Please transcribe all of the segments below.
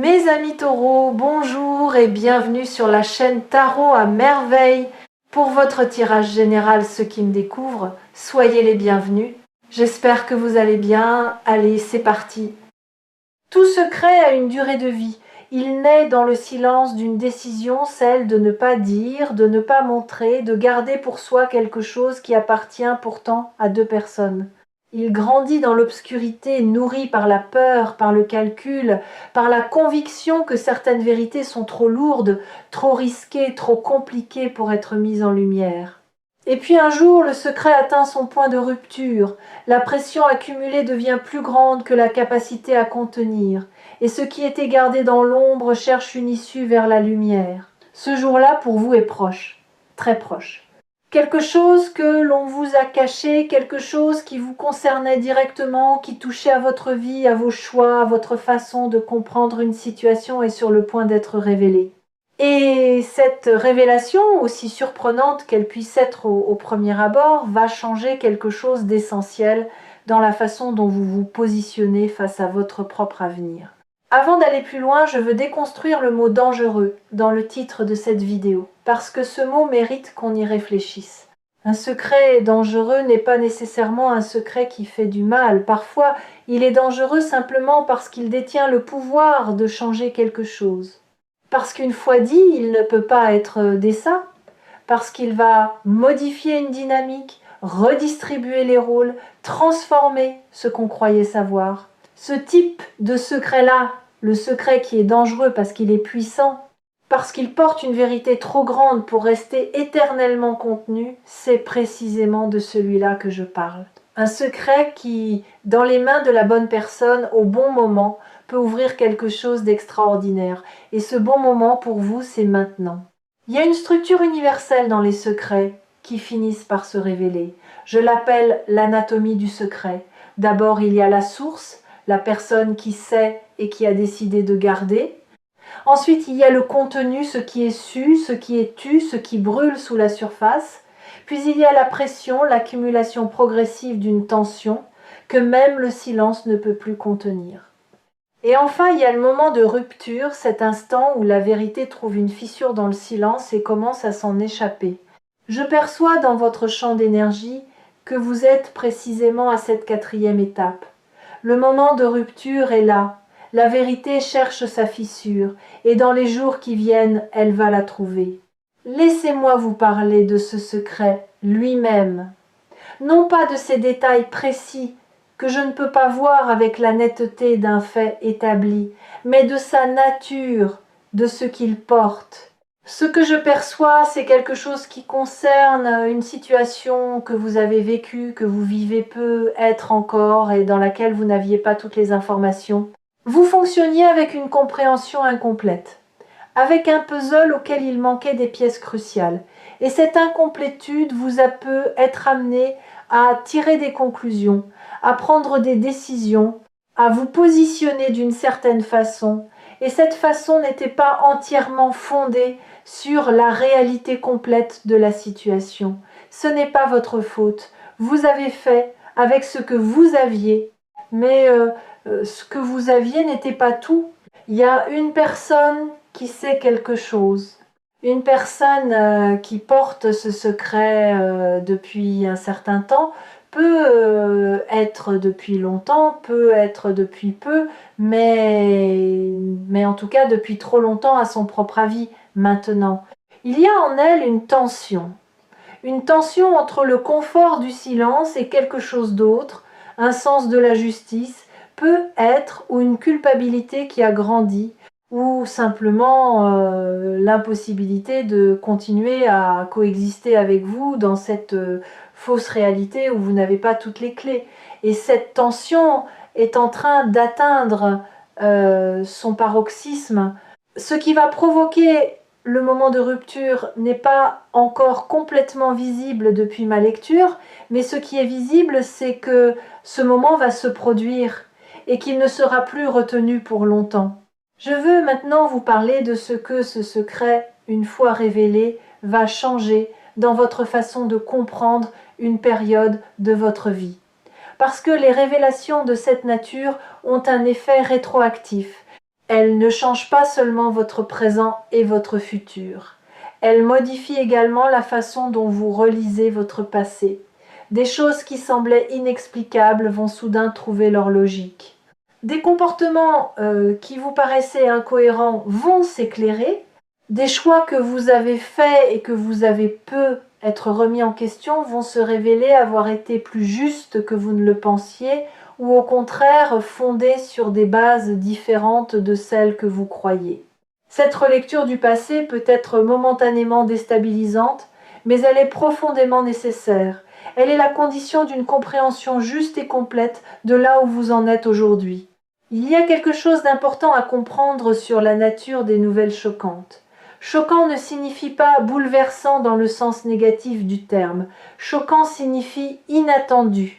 Mes amis taureaux, bonjour et bienvenue sur la chaîne Tarot à merveille. Pour votre tirage général, ceux qui me découvrent, soyez les bienvenus. J'espère que vous allez bien. Allez, c'est parti. Tout secret a une durée de vie. Il naît dans le silence d'une décision, celle de ne pas dire, de ne pas montrer, de garder pour soi quelque chose qui appartient pourtant à deux personnes. Il grandit dans l'obscurité, nourri par la peur, par le calcul, par la conviction que certaines vérités sont trop lourdes, trop risquées, trop compliquées pour être mises en lumière. Et puis un jour, le secret atteint son point de rupture. La pression accumulée devient plus grande que la capacité à contenir. Et ce qui était gardé dans l'ombre cherche une issue vers la lumière. Ce jour-là, pour vous, est proche, très proche. Quelque chose que l'on vous a caché, quelque chose qui vous concernait directement, qui touchait à votre vie, à vos choix, à votre façon de comprendre une situation est sur le point d'être révélé. Et cette révélation, aussi surprenante qu'elle puisse être au premier abord, va changer quelque chose d'essentiel dans la façon dont vous vous positionnez face à votre propre avenir. Avant d'aller plus loin, je veux déconstruire le mot « dangereux » dans le titre de cette vidéo, parce que ce mot mérite qu'on y réfléchisse. Un secret dangereux n'est pas nécessairement un secret qui fait du mal. Parfois, il est dangereux simplement parce qu'il détient le pouvoir de changer quelque chose. Parce qu'une fois dit, il ne peut pas être décent, parce qu'il va modifier une dynamique, redistribuer les rôles, transformer ce qu'on croyait savoir. Ce type de secret-là, le secret qui est dangereux parce qu'il est puissant, parce qu'il porte une vérité trop grande pour rester éternellement contenu, c'est précisément de celui-là que je parle. Un secret qui, dans les mains de la bonne personne, au bon moment, peut ouvrir quelque chose d'extraordinaire. Et ce bon moment, pour vous, c'est maintenant. Il y a une structure universelle dans les secrets qui finissent par se révéler. Je l'appelle l'anatomie du secret. D'abord, il y a la source, la personne qui sait et qui a décidé de garder. Ensuite, il y a le contenu, ce qui est su, ce qui est tu, ce qui brûle sous la surface. Puis il y a la pression, l'accumulation progressive d'une tension que même le silence ne peut plus contenir. Et enfin, il y a le moment de rupture, cet instant où la vérité trouve une fissure dans le silence et commence à s'en échapper. Je perçois dans votre champ d'énergie que vous êtes précisément à cette quatrième étape. Le moment de rupture est là. La vérité cherche sa fissure, et dans les jours qui viennent, elle va la trouver. Laissez-moi vous parler de ce secret lui-même. Non pas de ces détails précis que je ne peux pas voir avec la netteté d'un fait établi, mais de sa nature, de ce qu'il porte. Ce que je perçois, c'est quelque chose qui concerne une situation que vous avez vécue, que vous vivez peut-être encore et dans laquelle vous n'aviez pas toutes les informations. Vous fonctionniez avec une compréhension incomplète, avec un puzzle auquel il manquait des pièces cruciales. Et cette incomplétude vous a peut être amené à tirer des conclusions, à prendre des décisions, à vous positionner d'une certaine façon. Et cette façon n'était pas entièrement fondée sur la réalité complète de la situation. Ce n'est pas votre faute. Vous avez fait avec ce que vous aviez, mais ce que vous aviez n'était pas tout. Il y a une personne qui sait quelque chose. Une personne qui porte ce secret depuis un certain temps peut être depuis longtemps, peut être depuis peu, mais en tout cas depuis trop longtemps à son propre avis maintenant. Il y a en elle une tension entre le confort du silence et quelque chose d'autre, un sens de la justice, peut être, ou une culpabilité qui a grandi, ou simplement l'impossibilité de continuer à coexister avec vous dans cette fausse réalité où vous n'avez pas toutes les clés. Et cette tension est en train d'atteindre son paroxysme, ce qui va provoquer le moment de rupture n'est pas encore complètement visible depuis ma lecture, mais ce qui est visible, c'est que ce moment va se produire et qu'il ne sera plus retenu pour longtemps. Je veux maintenant vous parler de ce que ce secret, une fois révélé, va changer dans votre façon de comprendre une période de votre vie. Parce que les révélations de cette nature ont un effet rétroactif. Elle ne change pas seulement votre présent et votre futur. Elle modifie également la façon dont vous relisez votre passé. Des choses qui semblaient inexplicables vont soudain trouver leur logique. Des comportements qui vous paraissaient incohérents vont s'éclairer. Des choix que vous avez faits et que vous avez peu être remis en question vont se révéler avoir été plus justes que vous ne le pensiez ou au contraire fondés sur des bases différentes de celles que vous croyez. Cette relecture du passé peut être momentanément déstabilisante, mais elle est profondément nécessaire. Elle est la condition d'une compréhension juste et complète de là où vous en êtes aujourd'hui. Il y a quelque chose d'important à comprendre sur la nature des nouvelles choquantes. Choquant ne signifie pas bouleversant dans le sens négatif du terme. Choquant signifie inattendu,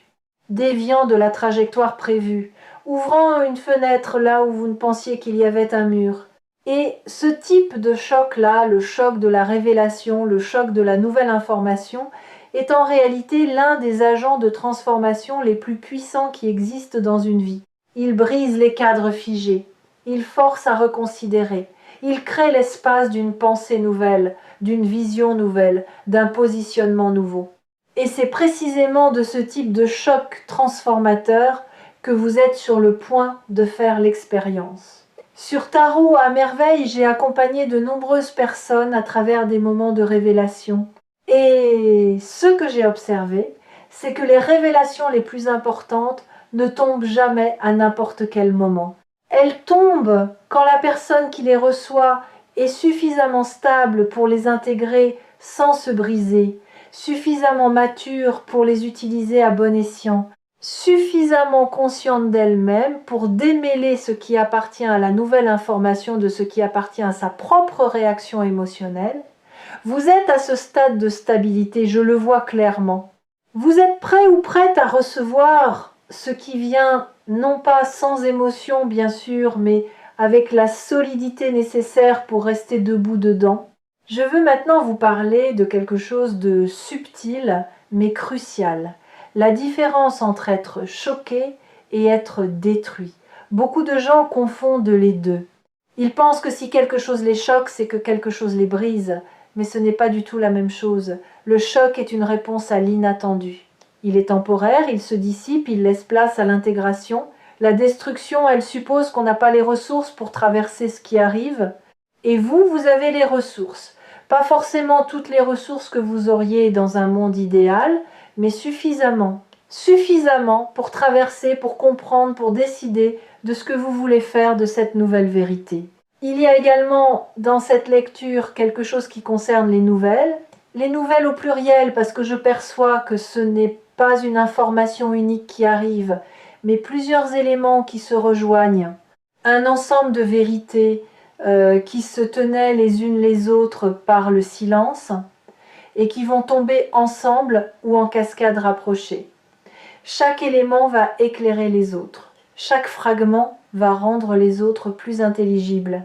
déviant de la trajectoire prévue, ouvrant une fenêtre là où vous ne pensiez qu'il y avait un mur. Et ce type de choc-là, le choc de la révélation, le choc de la nouvelle information, est en réalité l'un des agents de transformation les plus puissants qui existent dans une vie. Il brise les cadres figés, il force à reconsidérer, il crée l'espace d'une pensée nouvelle, d'une vision nouvelle, d'un positionnement nouveau. Et c'est précisément de ce type de choc transformateur que vous êtes sur le point de faire l'expérience. Sur Tarot à merveille, j'ai accompagné de nombreuses personnes à travers des moments de révélation. Et ce que j'ai observé, c'est que les révélations les plus importantes ne tombent jamais à n'importe quel moment. Elles tombent quand la personne qui les reçoit est suffisamment stable pour les intégrer sans se briser, suffisamment mature pour les utiliser à bon escient, suffisamment consciente d'elle-même pour démêler ce qui appartient à la nouvelle information de ce qui appartient à sa propre réaction émotionnelle. Vous êtes à ce stade de stabilité, je le vois clairement. Vous êtes prêt ou prête à recevoir ce qui vient, non pas sans émotion bien sûr, mais avec la solidité nécessaire pour rester debout dedans. Je veux maintenant vous parler de quelque chose de subtil mais crucial. La différence entre être choqué et être détruit. Beaucoup de gens confondent les deux. Ils pensent que si quelque chose les choque, c'est que quelque chose les brise. Mais ce n'est pas du tout la même chose. Le choc est une réponse à l'inattendu. Il est temporaire, il se dissipe, il laisse place à l'intégration. La destruction, elle suppose qu'on n'a pas les ressources pour traverser ce qui arrive. Et vous, vous avez les ressources. Pas forcément toutes les ressources que vous auriez dans un monde idéal, mais suffisamment. Suffisamment pour traverser, pour comprendre, pour décider de ce que vous voulez faire de cette nouvelle vérité. Il y a également dans cette lecture quelque chose qui concerne les nouvelles au pluriel parce que je perçois que ce n'est pas une information unique qui arrive, mais plusieurs éléments qui se rejoignent, un ensemble de vérités qui se tenaient les unes les autres par le silence et qui vont tomber ensemble ou en cascade rapprochée. Chaque élément va éclairer les autres, chaque fragment va rendre les autres plus intelligibles.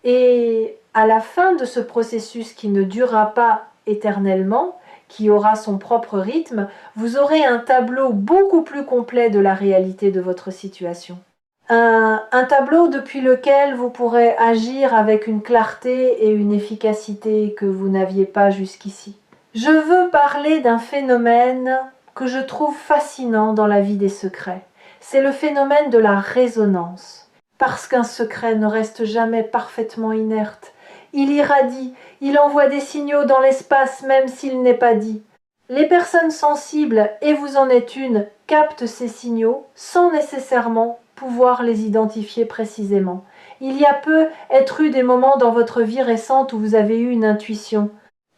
Et à la fin de ce processus qui ne durera pas éternellement, qui aura son propre rythme, vous aurez un tableau beaucoup plus complet de la réalité de votre situation. Un tableau depuis lequel vous pourrez agir avec une clarté et une efficacité que vous n'aviez pas jusqu'ici. Je veux parler d'un phénomène que je trouve fascinant dans la vie des secrets. C'est le phénomène de la résonance. Parce qu'un secret ne reste jamais parfaitement inerte. Il irradie, il envoie des signaux dans l'espace même s'il n'est pas dit. Les personnes sensibles, et vous en êtes une, captent ces signaux sans nécessairement pouvoir les identifier précisément. Il y a peu être eu des moments dans votre vie récente où vous avez eu une intuition,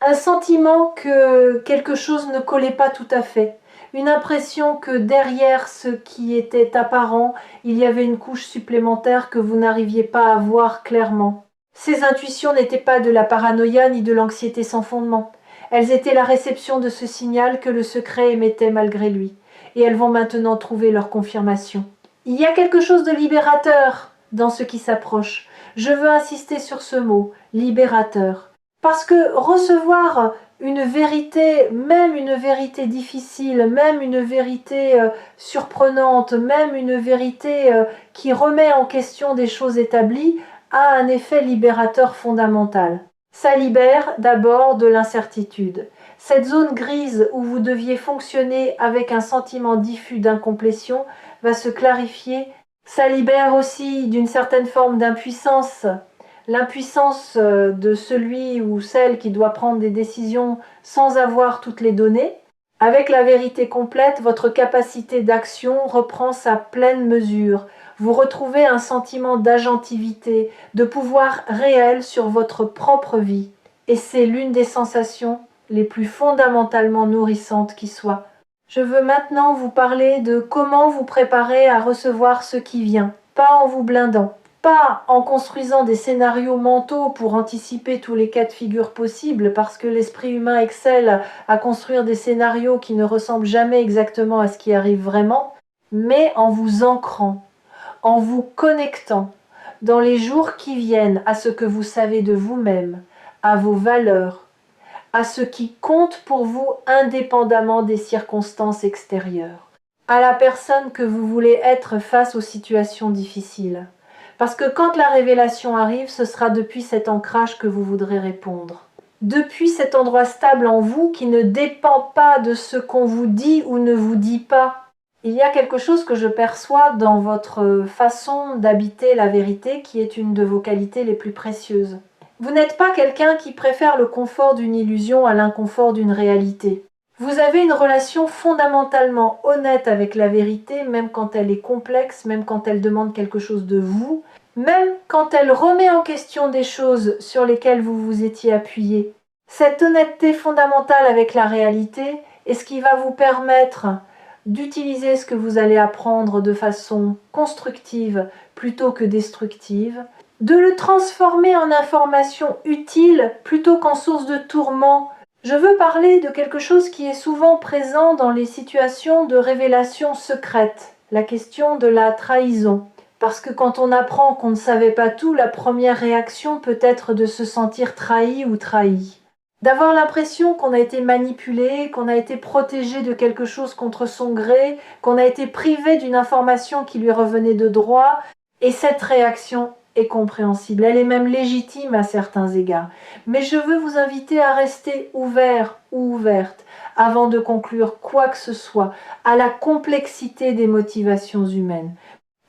un sentiment que quelque chose ne collait pas tout à fait, une impression que derrière ce qui était apparent, il y avait une couche supplémentaire que vous n'arriviez pas à voir clairement. Ces intuitions n'étaient pas de la paranoïa ni de l'anxiété sans fondement. Elles étaient la réception de ce signal que le secret émettait malgré lui, et elles vont maintenant trouver leur confirmation. Il y a quelque chose de libérateur dans ce qui s'approche. Je veux insister sur ce mot, libérateur. Parce que recevoir une vérité, même une vérité difficile, même une vérité surprenante, même une vérité qui remet en question des choses établies, a un effet libérateur fondamental. Ça libère d'abord de l'incertitude. Cette zone grise où vous deviez fonctionner avec un sentiment diffus d'incomplétion va se clarifier. Ça libère aussi d'une certaine forme d'impuissance, l'impuissance de celui ou celle qui doit prendre des décisions sans avoir toutes les données. Avec la vérité complète, votre capacité d'action reprend sa pleine mesure. Vous retrouvez un sentiment d'agentivité, de pouvoir réel sur votre propre vie. Et c'est l'une des sensations les plus fondamentalement nourrissantes qui soit. Je veux maintenant vous parler de comment vous préparer à recevoir ce qui vient, pas en vous blindant, pas en construisant des scénarios mentaux pour anticiper tous les cas de figure possibles, parce que l'esprit humain excelle à construire des scénarios qui ne ressemblent jamais exactement à ce qui arrive vraiment, mais en vous ancrant, en vous connectant dans les jours qui viennent à ce que vous savez de vous-même, à vos valeurs, à ce qui compte pour vous indépendamment des circonstances extérieures, à la personne que vous voulez être face aux situations difficiles. Parce que quand la révélation arrive, ce sera depuis cet ancrage que vous voudrez répondre. Depuis cet endroit stable en vous qui ne dépend pas de ce qu'on vous dit ou ne vous dit pas. Il y a quelque chose que je perçois dans votre façon d'habiter la vérité qui est une de vos qualités les plus précieuses. Vous n'êtes pas quelqu'un qui préfère le confort d'une illusion à l'inconfort d'une réalité. Vous avez une relation fondamentalement honnête avec la vérité, même quand elle est complexe, même quand elle demande quelque chose de vous, même quand elle remet en question des choses sur lesquelles vous vous étiez appuyé. Cette honnêteté fondamentale avec la réalité est ce qui va vous permettre d'utiliser ce que vous allez apprendre de façon constructive plutôt que destructive, de le transformer en information utile plutôt qu'en source de tourment. Je veux parler de quelque chose qui est souvent présent dans les situations de révélation secrète, la question de la trahison. Parce que quand on apprend qu'on ne savait pas tout, la première réaction peut être de se sentir trahi ou trahi. D'avoir l'impression qu'on a été manipulé, qu'on a été protégé de quelque chose contre son gré, qu'on a été privé d'une information qui lui revenait de droit. Et cette réaction est compréhensible, elle est même légitime à certains égards. Mais je veux vous inviter à rester ouvert ou ouverte avant de conclure quoi que ce soit à la complexité des motivations humaines.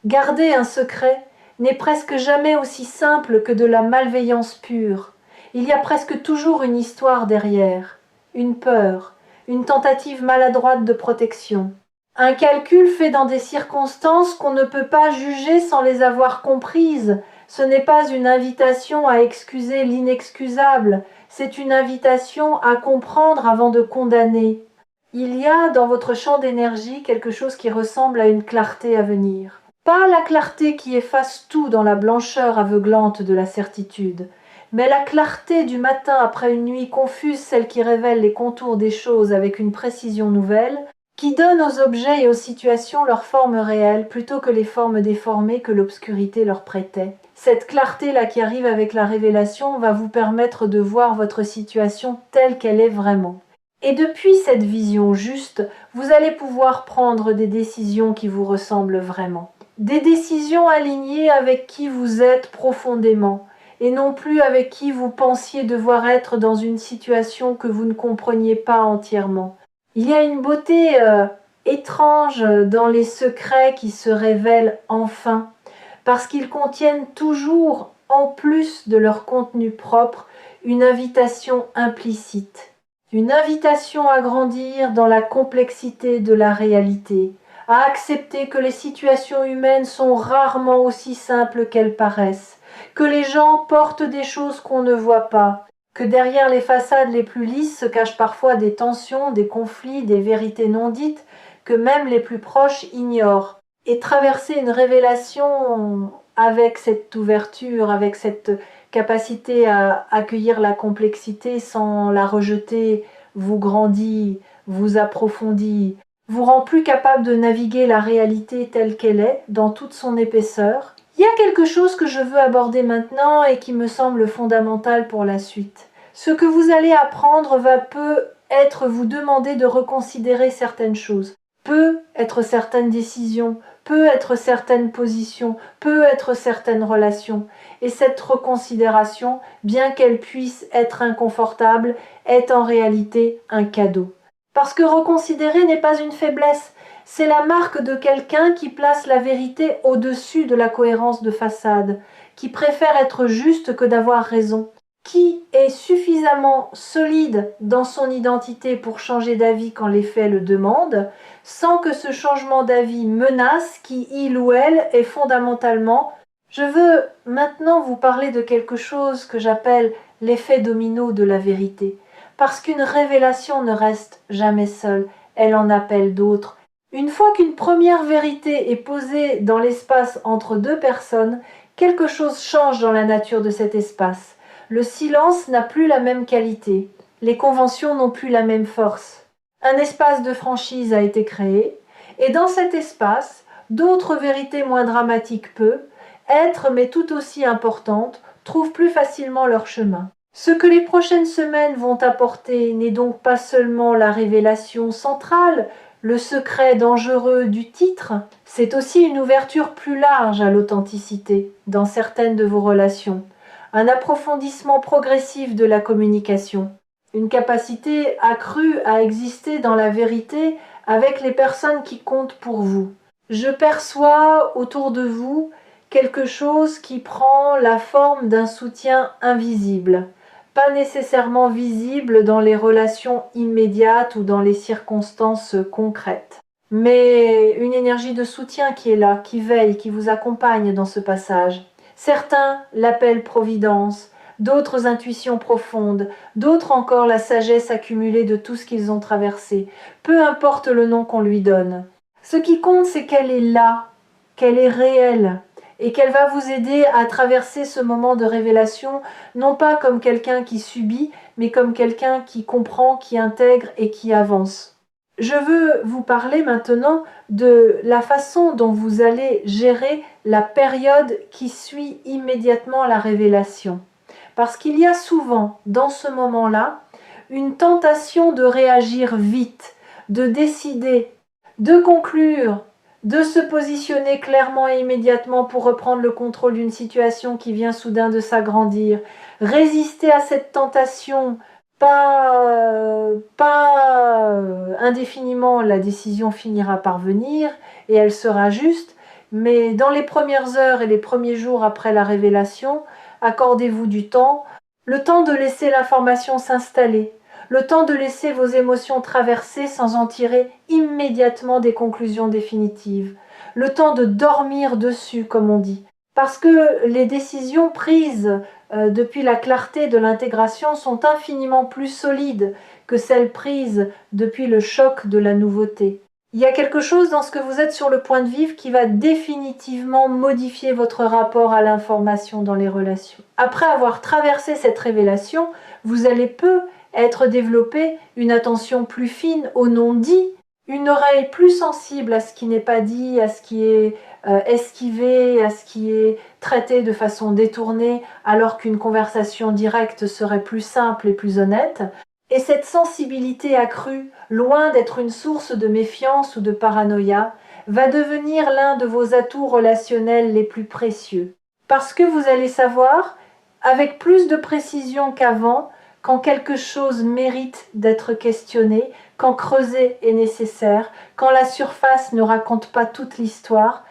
Garder un secret n'est presque jamais aussi simple que de la malveillance pure. Il y a presque toujours une histoire derrière, une peur, une tentative maladroite de protection. Un calcul fait dans des circonstances qu'on ne peut pas juger sans les avoir comprises. Ce n'est pas une invitation à excuser l'inexcusable, c'est une invitation à comprendre avant de condamner. Il y a dans votre champ d'énergie quelque chose qui ressemble à une clarté à venir. Pas la clarté qui efface tout dans la blancheur aveuglante de la certitude, mais la clarté du matin après une nuit confuse, celle qui révèle les contours des choses avec une précision nouvelle, qui donne aux objets et aux situations leur forme réelle plutôt que les formes déformées que l'obscurité leur prêtait. Cette clarté-là qui arrive avec la révélation va vous permettre de voir votre situation telle qu'elle est vraiment. Et depuis cette vision juste, vous allez pouvoir prendre des décisions qui vous ressemblent vraiment. Des décisions alignées avec qui vous êtes profondément, et non plus avec qui vous pensiez devoir être dans une situation que vous ne compreniez pas entièrement. Il y a une beauté étrange dans les secrets qui se révèlent enfin, parce qu'ils contiennent toujours, en plus de leur contenu propre, une invitation implicite. Une invitation à grandir dans la complexité de la réalité, à accepter que les situations humaines sont rarement aussi simples qu'elles paraissent, que les gens portent des choses qu'on ne voit pas, que derrière les façades les plus lisses se cachent parfois des tensions, des conflits, des vérités non dites, que même les plus proches ignorent. Et traverser une révélation avec cette ouverture, avec cette capacité à accueillir la complexité sans la rejeter, vous grandit, vous approfondit, vous rend plus capable de naviguer la réalité telle qu'elle est, dans toute son épaisseur. Il y a quelque chose que je veux aborder maintenant et qui me semble fondamental pour la suite. Ce que vous allez apprendre va peut-être vous demander de reconsidérer certaines choses. peut être certaines décisions, peut être certaines positions, peut être certaines relations. Et cette reconsidération, bien qu'elle puisse être inconfortable, est en réalité un cadeau. Parce que reconsidérer n'est pas une faiblesse, c'est la marque de quelqu'un qui place la vérité au-dessus de la cohérence de façade, qui préfère être juste que d'avoir raison, qui est suffisamment solide dans son identité pour changer d'avis quand les faits le demandent, sans que ce changement d'avis menace qui, il ou elle, est fondamentalement. Je veux maintenant vous parler de quelque chose que j'appelle l'effet domino de la vérité, parce qu'une révélation ne reste jamais seule, elle en appelle d'autres. Une fois qu'une première vérité est posée dans l'espace entre deux personnes, quelque chose change dans la nature de cet espace. Le silence n'a plus la même qualité, les conventions n'ont plus la même force. Un espace de franchise a été créé, et dans cet espace, d'autres vérités moins dramatiques peuvent être, mais tout aussi importantes, trouvent plus facilement leur chemin. Ce que les prochaines semaines vont apporter n'est donc pas seulement la révélation centrale, le secret dangereux du titre, c'est aussi une ouverture plus large à l'authenticité dans certaines de vos relations, un approfondissement progressif de la communication, une capacité accrue à exister dans la vérité avec les personnes qui comptent pour vous. Je perçois autour de vous quelque chose qui prend la forme d'un soutien invisible, pas nécessairement visible dans les relations immédiates ou dans les circonstances concrètes, mais une énergie de soutien qui est là, qui veille, qui vous accompagne dans ce passage. Certains l'appellent providence, d'autres intuitions profondes, d'autres encore la sagesse accumulée de tout ce qu'ils ont traversé, peu importe le nom qu'on lui donne. Ce qui compte, c'est qu'elle est là, qu'elle est réelle, et qu'elle va vous aider à traverser ce moment de révélation, non pas comme quelqu'un qui subit, mais comme quelqu'un qui comprend, qui intègre et qui avance. Je veux vous parler maintenant de la façon dont vous allez gérer la période qui suit immédiatement la révélation. Parce qu'il y a souvent, dans ce moment-là, une tentation de réagir vite, de décider, de conclure, de se positionner clairement et immédiatement pour reprendre le contrôle d'une situation qui vient soudain de s'agrandir. Résister à cette tentation, pas indéfiniment, la décision finira par venir et elle sera juste, mais dans les premières heures et les premiers jours après la révélation, accordez-vous du temps, le temps de laisser l'information s'installer, le temps de laisser vos émotions traverser sans en tirer immédiatement des conclusions définitives, le temps de dormir dessus, comme on dit. Parce que les décisions prises depuis la clarté de l'intégration sont infiniment plus solides que celles prises depuis le choc de la nouveauté. Il y a quelque chose dans ce que vous êtes sur le point de vivre qui va définitivement modifier votre rapport à l'information dans les relations. Après avoir traversé cette révélation, vous allez peu être développé une attention plus fine au non-dit, une oreille plus sensible à ce qui n'est pas dit, à ce qui est esquivé, à ce qui est traité de façon détournée, alors qu'une conversation directe serait plus simple et plus honnête. Et cette sensibilité accrue, loin d'être une source de méfiance ou de paranoïa, va devenir l'un de vos atouts relationnels les plus précieux. Parce que vous allez savoir, avec plus de précision qu'avant, quand quelque chose mérite d'être questionné, quand creuser est nécessaire, quand la surface ne raconte pas toute l'histoire.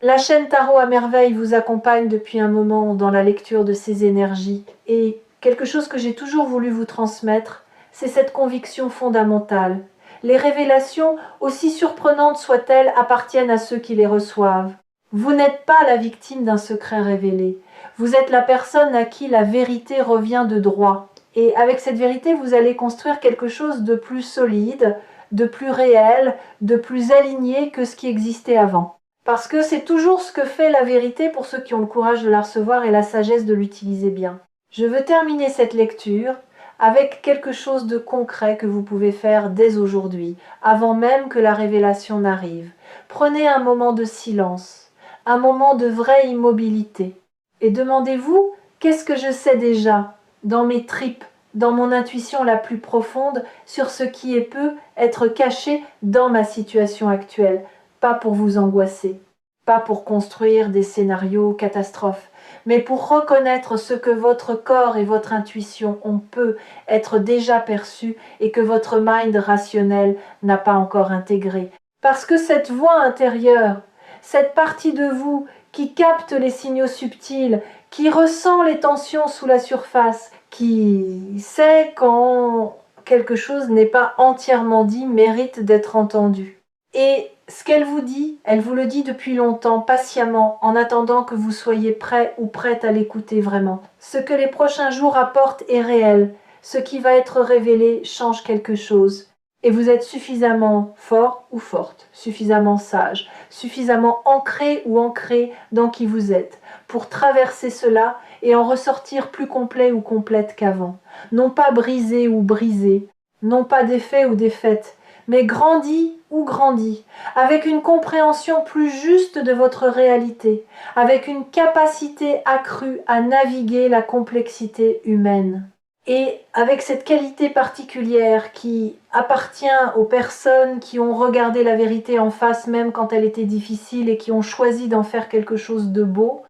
La chaîne Tarot à merveille vous accompagne depuis un moment dans la lecture de ces énergies. Et quelque chose que j'ai toujours voulu vous transmettre, c'est cette conviction fondamentale. Les révélations, aussi surprenantes soient-elles, appartiennent à ceux qui les reçoivent. Vous n'êtes pas la victime d'un secret révélé. Vous êtes la personne à qui la vérité revient de droit. Et avec cette vérité, vous allez construire quelque chose de plus solide, de plus réel, de plus aligné que ce qui existait avant. Parce que c'est toujours ce que fait la vérité pour ceux qui ont le courage de la recevoir et la sagesse de l'utiliser bien. Je veux terminer cette lecture avec quelque chose de concret que vous pouvez faire dès aujourd'hui, avant même que la révélation n'arrive. Prenez un moment de silence, un moment de vraie immobilité, et demandez-vous, qu'est-ce que je sais déjà, dans mes tripes, dans mon intuition la plus profonde sur ce qui peut être caché dans ma situation actuelle, pas pour vous angoisser, pas pour construire des scénarios catastrophes, mais pour reconnaître ce que votre corps et votre intuition ont peut être déjà perçu et que votre mind rationnel n'a pas encore intégré. Parce que cette voix intérieure, cette partie de vous qui capte les signaux subtils, qui ressent les tensions sous la surface, qui sait quand quelque chose n'est pas entièrement dit, mérite d'être entendu. Et ce qu'elle vous dit, elle vous le dit depuis longtemps, patiemment, en attendant que vous soyez prêt ou prête à l'écouter vraiment. Ce que les prochains jours apportent est réel. Ce qui va être révélé change quelque chose. Et vous êtes suffisamment fort ou forte, suffisamment sage, suffisamment ancré ou ancré dans qui vous êtes, pour traverser cela et en ressortir plus complet ou complète qu'avant. Non pas brisé ou brisé, non pas défait ou défaite, mais grandi ou grandi, avec une compréhension plus juste de votre réalité, avec une capacité accrue à naviguer la complexité humaine. Et avec cette qualité particulière qui appartient aux personnes qui ont regardé la vérité en face même quand elle était difficile et qui ont choisi d'en faire quelque chose de beau,